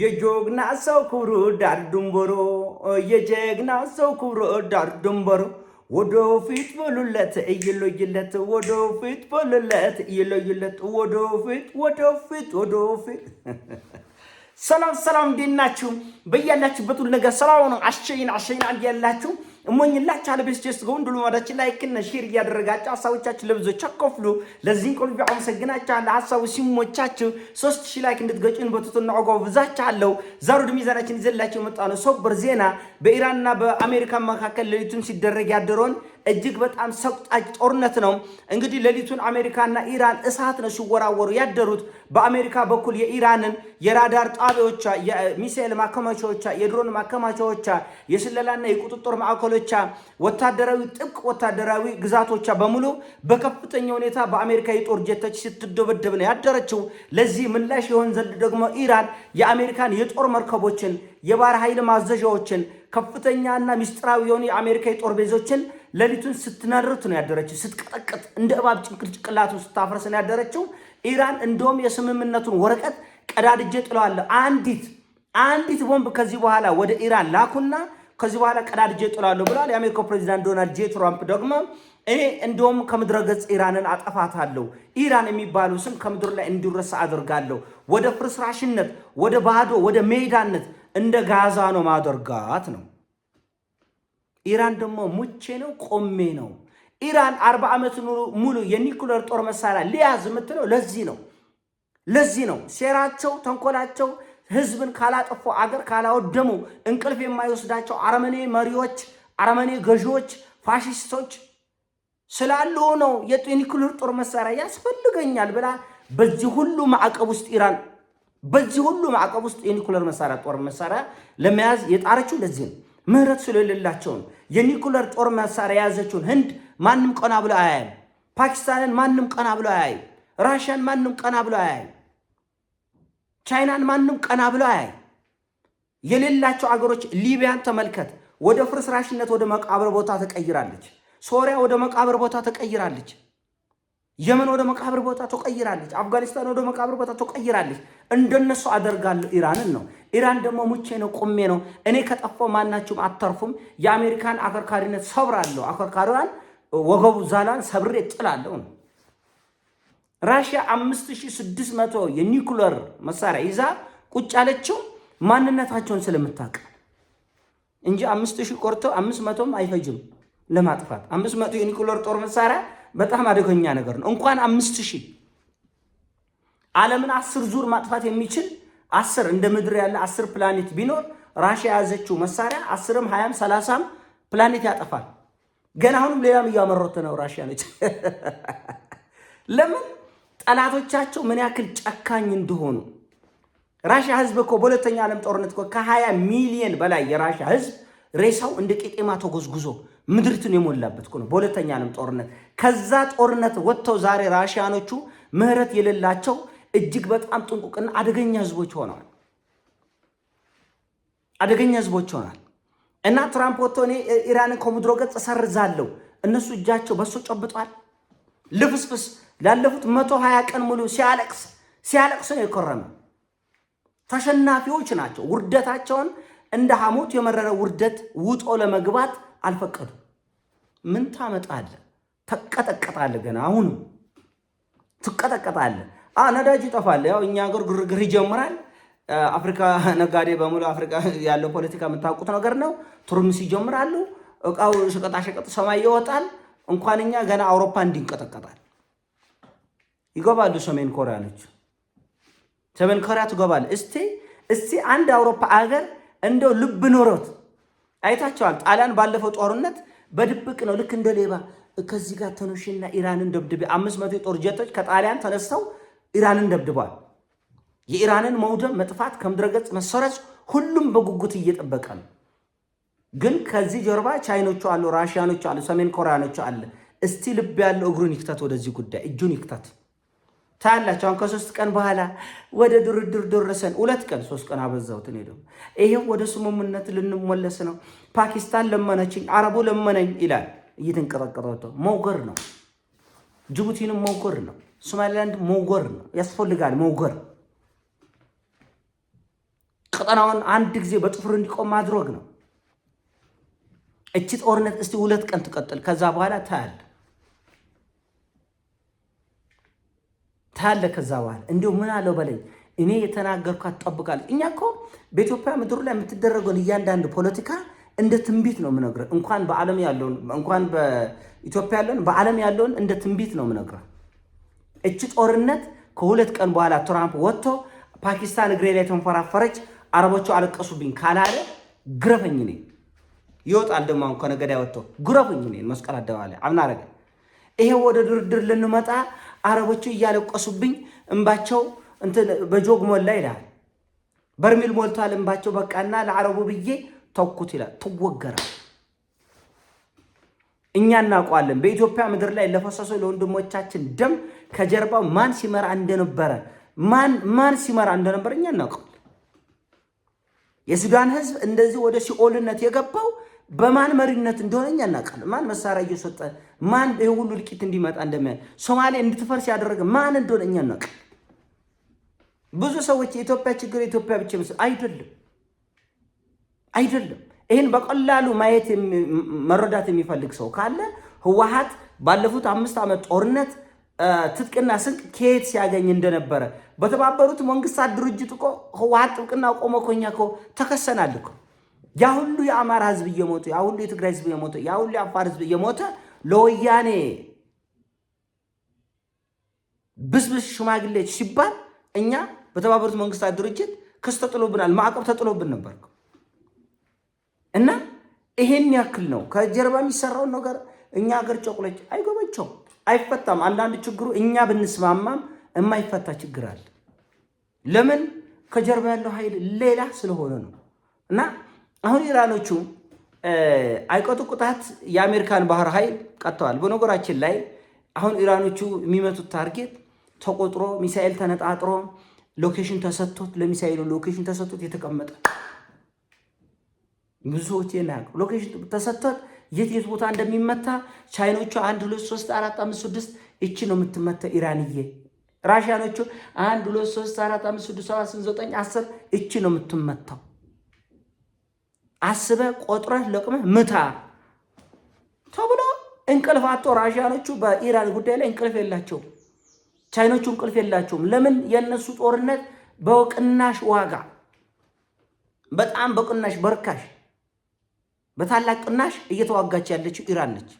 የጆግና ሰው ክብሩ ዳር ድንበሩ የጀግና ሰው ክብሩ ዳር ድንበሩ ወደፊት በሉለት እይለይለት ወደፊት በሉለት እይለይለት ወደፊት ሰላም ሰላም እንዴት ናችሁ? በያላችሁበት ሁሉ ነገር ሰላም ነው። አሸይን አንድ ያላችሁ እሞኝላችሁ አለበስጨስ ጎንዱሉ ወዳችን ላይክ እና ሼር ያደረጋችሁ ሐሳቦቻችሁ ለብዙዎች አከፍሉ። ለዚህ ቆልቢ አመሰግናችኋለሁ። ሐሳቡ ሲሞቻችሁ 3000 ላይክ እንድትገጩን በትትና አጓብዛችኋለሁ። ዛሬ ሚዛናችን ይዘላችሁ መጣነው ሰበር ዜና በኢራንና በአሜሪካ መካከል ሌሊቱን ሲደረግ ያደረውን እጅግ በጣም ሰቅጣጭ ጦርነት ነው። እንግዲህ ሌሊቱን አሜሪካና ኢራን እሳት ነው ሲወራወሩ ያደሩት። በአሜሪካ በኩል የኢራንን የራዳር ጣቢያዎች፣ የሚሳኤል ማከማቻዎች፣ የድሮን ማከማቻዎች፣ የስለላና የቁጥጥር ማዕከሎች፣ ወታደራዊ ጥብቅ ወታደራዊ ግዛቶች በሙሉ በከፍተኛ ሁኔታ በአሜሪካ የጦር ጀቶች ስትደበደብ ነው ያደረችው። ለዚህ ምላሽ ይሆን ዘንድ ደግሞ ኢራን የአሜሪካን የጦር መርከቦችን፣ የባህር ኃይል ማዘዣዎችን፣ ከፍተኛና ሚስጥራዊ የሆኑ የአሜሪካ የጦር ቤዞችን ሌሊቱን ስትነርት ነው ያደረችው። ስትቀጠቅጥ እንደ እባብ ጭንቅላቱ ስታፈርስ ነው ያደረችው። ኢራን እንደውም የስምምነቱን ወረቀት ቀዳድጄ ጥለዋለሁ፣ አንዲት ቦምብ ከዚህ በኋላ ወደ ኢራን ላኩና ከዚህ በኋላ ቀዳድጄ ጥለዋለሁ ብለዋል። የአሜሪካው ፕሬዚዳንት ዶናልድ ጄ ትራምፕ ደግሞ እኔ እንደውም ከምድረ ገጽ ኢራንን አጠፋታለሁ፣ ኢራን የሚባለው ስም ከምድር ላይ እንዲረሳ አድርጋለሁ፣ ወደ ፍርስራሽነት፣ ወደ ባዶ፣ ወደ ሜዳነት እንደ ጋዛ ነው ማደርጋት ነው። ኢራን ደግሞ ሙቼ ነው ቆሜ ነው። ኢራን 40 ዓመት ሙሉ የኒኩለር ጦር መሳሪያ ሊያዝ የምትለው ለዚህ ነው። ሴራቸው፣ ተንኮላቸው ህዝብን ካላጠፉ፣ አገር ካላወደሙ፣ እንቅልፍ የማይወስዳቸው አረመኔ መሪዎች፣ አረመኔ ገዢዎች፣ ፋሺስቶች ስላሉ ነው። የኒኩለር ጦር መሳሪያ ያስፈልገኛል ብላ በዚህ ሁሉ ማዕቀብ ውስጥ የኒኩለር መሳሪያ ጦር መሳሪያ ለመያዝ የጣረችው ለዚህ ነው። ምህረት ስለሌላቸውን የኒኩለር ጦር መሳሪያ የያዘችውን ህንድ ማንም ቀና ብሎ አያይም። ፓኪስታንን ማንም ቀና ብሎ አያይም። ራሽያን ማንም ቀና ብሎ አያይም። ቻይናን ማንም ቀና ብሎ አያይም። የሌላቸው አገሮች ሊቢያን ተመልከት፣ ወደ ፍርስራሽነት ወደ መቃብር ቦታ ተቀይራለች። ሶሪያ ወደ መቃብር ቦታ ተቀይራለች። የመን ወደ መቃብር ቦታ ተቀይራለች። አፍጋኒስታን ወደ መቃብር ቦታ ተቀይራለች። እንደነሱ አደርጋለሁ ኢራንን ነው። ኢራን ደግሞ ሙቼ ነው ቆሜ ነው። እኔ ከጠፋው ማናችሁም አተርፉም። የአሜሪካን አከርካሪነት ሰብራለሁ፣ አከርካሪዋን ወገቡ ዛላን ሰብሬ ጥላለሁ ነው። ራሽያ 5600 የኒኩለር መሳሪያ ይዛ ቁጭ ያለችው ማንነታቸውን ስለምታውቅ እንጂ 5000 ቆርቶ 500ም አይፈጅም ለማጥፋት። 500 የኒኩለር ጦር መሳሪያ በጣም አደገኛ ነገር ነው። እንኳን 5000 ዓለምን 10 ዙር ማጥፋት የሚችል 10 እንደ ምድር ያለ 10 ፕላኔት ቢኖር ራሽያ የያዘችው መሳሪያ 10ም 20ም 30ም ፕላኔት ያጠፋል። ገና አሁንም ሌላም እያመረተ ነው ራሽያ ነች። ለምን? ጠላቶቻቸው ምን ያክል ጨካኝ እንደሆኑ። ራሽያ ህዝብ እኮ በሁለተኛ ዓለም ጦርነት እኮ ከ20 ሚሊዮን በላይ የራሽያ ህዝብ ሬሳው እንደ ቄጤማ ተጎዝጉዞ ምድርትን የሞላበት እኮ ነው በሁለተኛ ዓለም ጦርነት። ከዛ ጦርነት ወጥተው ዛሬ ራሽያኖቹ ምህረት የሌላቸው እጅግ በጣም ጥንቁቅና አደገኛ ህዝቦች ሆነዋል። እና ትራምፕ ወጥቶ እኔ ኢራንን ከምድረ ገጽ ሰርዛለሁ፣ እነሱ እጃቸው በሱ ጨብጧል። ልፍስፍስ ላለፉት 120 ቀን ሙሉ ሲያለቅስ ነው የከረመ። ተሸናፊዎች ናቸው። ውርደታቸውን እንደ ሐሞት የመረረ ውርደት ውጦ ለመግባት አልፈቀዱም። ምን ታመጣለህ? ተቀጠቀጣለህ። ገና አሁን ትቀጠቀጣለህ። ነዳጅ ይጠፋል። ያው እኛ ሀገር ግርግር ይጀምራል። አፍሪካ ነጋዴ በሙሉ አፍሪካ ያለው ፖለቲካ የምታውቁት ነገር ነው። ቱርምስ ይጀምራሉ። እቃው ሸቀጣሸቀጥ ሰማይ ይወጣል። እንኳን እኛ ገና አውሮፓ እንዲንቀጠቀጣል ይገባሉ። ሰሜን ኮሪያ ትገባል። እስቲ አንድ አውሮፓ አገር እንደው ልብ ኖሮት አይታቸዋል። ጣሊያን ባለፈው ጦርነት በድብቅ ነው ልክ እንደ ሌባ ከዚህ ጋር ተነሽና ኢራንን ደብድቤ 500 የጦር ጀቶች ከጣሊያን ተነስተው ኢራንን ደብድቧል። የኢራንን መውደም መጥፋት ከምድረገጽ መሰረዝ ሁሉም በጉጉት እየጠበቀ ነው። ግን ከዚህ ጀርባ ቻይኖቹ አሉ፣ ራሽያኖቹ አሉ፣ ሰሜን ኮሪያኖቹ አለ። እስቲ ልብ ያለው እግሩን ይክተት፣ ወደዚህ ጉዳይ እጁን ይክተት። ታያላችሁ። አሁን ከ3 ቀን በኋላ ወደ ድርድር ደረሰን። 2 ቀን 3 ቀን አበዛሁት። እኔ ደግሞ ይሄው ወደ ስምምነት ልንመለስ ነው። ፓኪስታን ለመነችኝ፣ አረቡ ለመነኝ ይላል። እየተንቀጠቀጠ መውገር ነው። ጅቡቲንም መውገር ነው። ሶማሊላንድ መውገር ነው። ያስፈልጋል መውገር። ቀጠናውን አንድ ጊዜ በጥፍር እንዲቆም ማድረግ ነው። እቺ ጦርነት እስቲ 2 ቀን ትቀጥል። ከዛ በኋላ ታያለ። ከዛ በኋላ እንዲሁ ምን አለው በለኝ። እኔ የተናገርኳት ትጠብቃለች። እኛ እኮ በኢትዮጵያ ምድር ላይ የምትደረገውን እያንዳንዱ ፖለቲካ እንደ ትንቢት ነው የምነግርህ። እንኳን በዓለም ያለውን እንኳን በኢትዮጵያ ያለውን በዓለም ያለውን እንደ ትንቢት ነው የምነግርህ። እቺ ጦርነት ከ2 ቀን በኋላ ትራምፕ ወጥቶ ፓኪስታን እግሬ ላይ ተንፈራፈረች፣ አረቦቹ አለቀሱብኝ ካላለ ግረፈኝ ነኝ ይወጣል። ደግሞ አሁን ከነገዳ ወጥቶ ግረፈኝ ነኝ መስቀል አደባባይ አምናረገ ይሄ ወደ ድርድር ልንመጣ አረቦቹ እያለቀሱብኝ እንባቸው እንትን በጆግ ሞላ ይላል። በርሚል ሞልቷል እንባቸው በቃና ለአረቡ ብዬ ተውኩት ይላል። ትወገራል። እኛ እናውቀዋለን። በኢትዮጵያ ምድር ላይ ለፈሰሰው ለወንድሞቻችን ደም ከጀርባው ማን ሲመራ እንደነበረ እኛ እናውቀዋለን። የሱዳን ህዝብ እንደዚህ ወደ ሲኦልነት የገባው በማን መሪነት እንደሆነ እኛ እናውቃለን። ማን መሳሪያ እየሰጠ ማን ይሄ ሁሉ ልቂት እንዲመጣ ሶማሌ እንድትፈርስ ያደረገ ማን እንደሆነ እኛ እናውቃለን። ብዙ ሰዎች የኢትዮጵያ ችግር የኢትዮጵያ ብቻ አይደለም። ይህን በቀላሉ ማየት መረዳት የሚፈልግ ሰው ካለ ህወሓት ባለፉት 5 ዓመት ጦርነት ትጥቅና ስንቅ ከየት ሲያገኝ እንደነበረ በተባበሩት መንግስታት ድርጅት እኮ ህወሓት ጥብቅና ቆሞ እኛ እኮ ተከሰናል እኮ። ያ ሁሉ የአማራ ህዝብ እየሞተ፣ ያ ሁሉ የትግራይ ህዝብ እየሞተ፣ ያ ሁሉ የአፋር ህዝብ እየሞተ ለወያኔ ብስብስ ሽማግሌዎች ሲባል እኛ በተባበሩት መንግስታት ድርጅት ክስ ተጥሎብናል፣ ማዕቀብ ተጥሎብን ነበር እና ይሄን ያክል ነው። ከጀርባ የሚሰራውን ነገር እኛ ሀገር ጨቁለች አይጎበቸውም፣ አይፈታም። አንዳንድ ችግሩ እኛ ብንስማማም የማይፈታ ችግር አለ። ለምን? ከጀርባ ያለው ኃይል ሌላ ስለሆነ ነው። እና አሁን ኢራኖቹ አይቆጡ ቁጣት የአሜሪካን ባህር ኃይል ቀጥተዋል። በነገራችን ላይ አሁን ኢራኖቹ የሚመቱት ታርጌት ተቆጥሮ ሚሳኤል ተነጣጥሮ ሎኬሽን ተሰጥቶት ለሚሳኤሉ ሎኬሽን ተሰጥቶት የተቀመጠ ብዙ ሰዎች የናቁ ሎኬሽን ተሰጥቶት የት ቦታ እንደሚመታ ቻይኖቹ 1 2 3 4 5 6 እቺ ነው የምትመታ ኢራንዬ። ራሽያኖቹ 1 2 3 4 5 6 7 8 9 10 እቺ ነው የምትመታው። አስበ ቆጥረህ ለቅመህ ምታ ተብሎ እንቅልፋቶ ራሽያኖቹ በኢራን ጉዳይ ላይ እንቅልፍ የላቸውም። ቻይኖቹ እንቅልፍ የላቸውም። ለምን? የነሱ ጦርነት በቅናሽ ዋጋ በጣም በቅናሽ በርካሽ በታላቅ ቅናሽ እየተዋጋች ያለችው ኢራን ነች።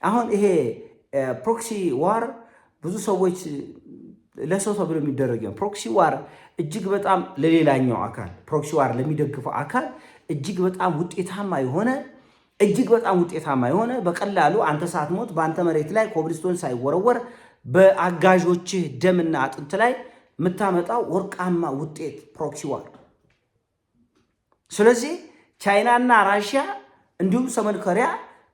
አሁን ይሄ ፕሮክሲ ዋር ብዙ ሰዎች ለሰው ተብሎ የሚደረግ ነው። ፕሮክሲ ዋር እጅግ በጣም ለሌላኛው አካል ፕሮክሲ ዋር ለሚደግፈው አካል እጅግ በጣም ውጤታማ የሆነ በቀላሉ አንተ ሳትሞት በአንተ መሬት ላይ ኮብልስቶን ሳይወረወር በአጋዦችህ ደምና አጥንት ላይ የምታመጣው ወርቃማ ውጤት ፕሮክሲ ዋር። ስለዚህ ቻይናና ራሽያ እንዲሁም ሰሜን ኮሪያ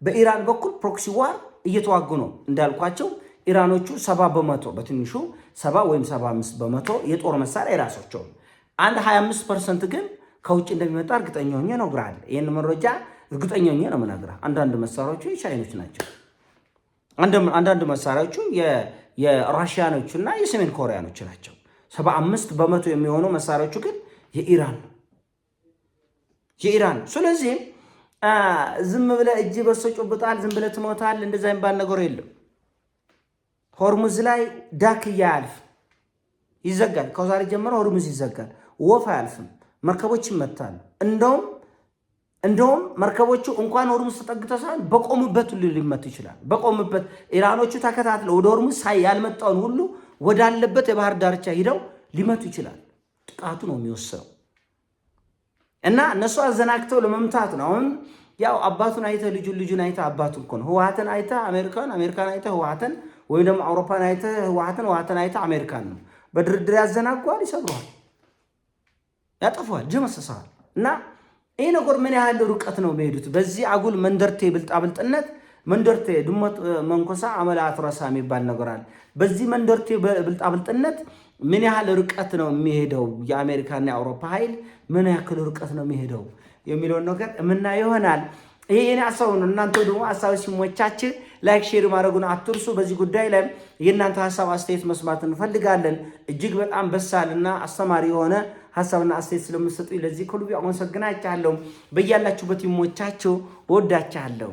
በኢራን በኩል ፕሮክሲ ዋር እየተዋጉ ነው። እንዳልኳቸው ኢራኖቹ 70% በትንሹ 70 ወይም 75% የጦር መሳሪያ የራሳቸው፣ አንድ 25% ግን ከውጭ እንደሚመጣ እርግጠኛ ሆኜ እነግርሃለሁ። ይህን መረጃ እርግጠኛ ሆኜ ነው የምነግርህ። አንዳንድ መሳሪያዎቹ የቻይኖች ናቸው፣ አንዳንድ መሳሪያዎቹ የራሽያኖቹና የሰሜን ኮሪያኖች ናቸው። 75% የሚሆኑ መሳሪያዎቹ ግን የኢራን። ስለዚህ ዝም ብለህ እጅ በሶ ጮብጣል፣ ዝም ብለህ ትሞታል፣ እንደዛ የሚባል ነገር የለም። ሆርሙዝ ላይ ዳክያ አያልፍም፣ ይዘጋል። ከዛሬ ጀምሮ ሆርሙዝ ይዘጋል። ወፍ አያልፍም፣ መርከቦች ይመታሉ። እንደውም መርከቦቹ እንኳን ሆርሙዝ ተጠግተው ሳይሆን በቆሙበት ሁሉ ሊመቱ ይችላል። በቆሙበት ኢራኖቹ ተከታትለው ወደ ሆርሙዝ ያልመጣውን ሁሉ ወዳለበት የባህር ዳርቻ ሂደው ሊመቱ ይችላል። ጥቃቱ ነው የሚወስነው እና እነሱ አዘናግተው ለመምታት ነው። አሁን ያው አባቱን አይተህ ልጁን አይተህ አባቱን እኮ ነው። ህወሓትን አይተህ አሜሪካን አይተህ ህወሓትን፣ ወይ ደግሞ አውሮፓን አይተህ ህወሓትን አይተህ አሜሪካን ነው። በድርድር ያዘናጓል፣ ይሰብረዋል፣ ያጠፋዋል፣ ጀመሰሰዋል። እና ይህ ነገር ምን ያህል ርቀት ነው የሚሄዱት? በዚህ አጉል መንደርቴ ብልጣብልጥነት መንደርቴ ድሞት መንኮሳ አመላ አትረሳ የሚባል ነገር አለ። በዚህ መንደርቴ ብልጣብልጥነት ምን ያህል ርቀት ነው የሚሄደው? የአሜሪካና የአውሮፓ ኃይል ምን ያክል ርቀት ነው የሚሄደው የሚለውን ነገር የምናየው ይሆናል። ይሄ የኔ ሀሳብ ነው። እናንተ ደግሞ ሀሳብ ሲሞቻችሁ ላይክ ሼር ማድረጉን አትርሱ። በዚህ ጉዳይ ላይ የእናንተ ሀሳብ አስተያየት መስማት እንፈልጋለን። እጅግ በጣም በሳልና አስተማሪ የሆነ ሐሳብና አስተያየት ስለምትሰጡኝ ለዚህ ከልብ አመሰግናችኋለሁ። በያላችሁበት ይሞቻችሁ። ወዳችኋለሁ።